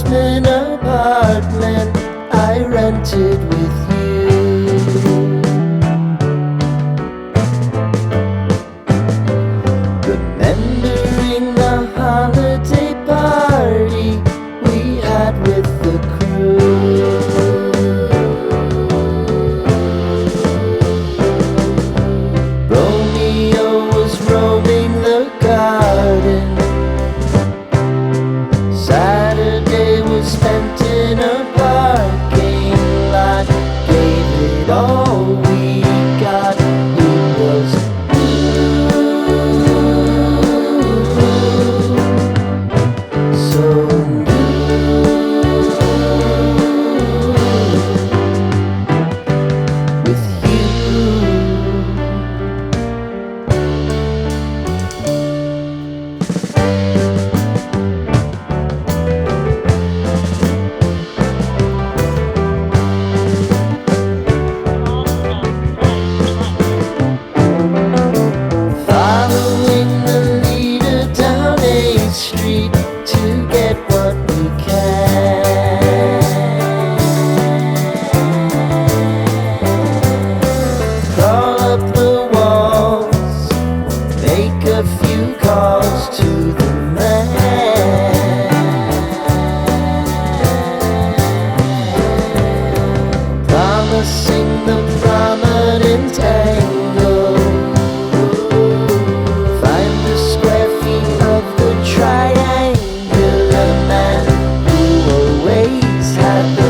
basement apartment I rented with you. Remembering the holiday party we had with the crew. Romeo was roaming the garden. Saturday was spent in a parking lot. Gave it all we got. It was so with you. Following the leader down 8th Street to get what we can. Crawl up the walls, make a few calls to the man. Promising the prominent angle. Find the square feet of the triangular man who always had the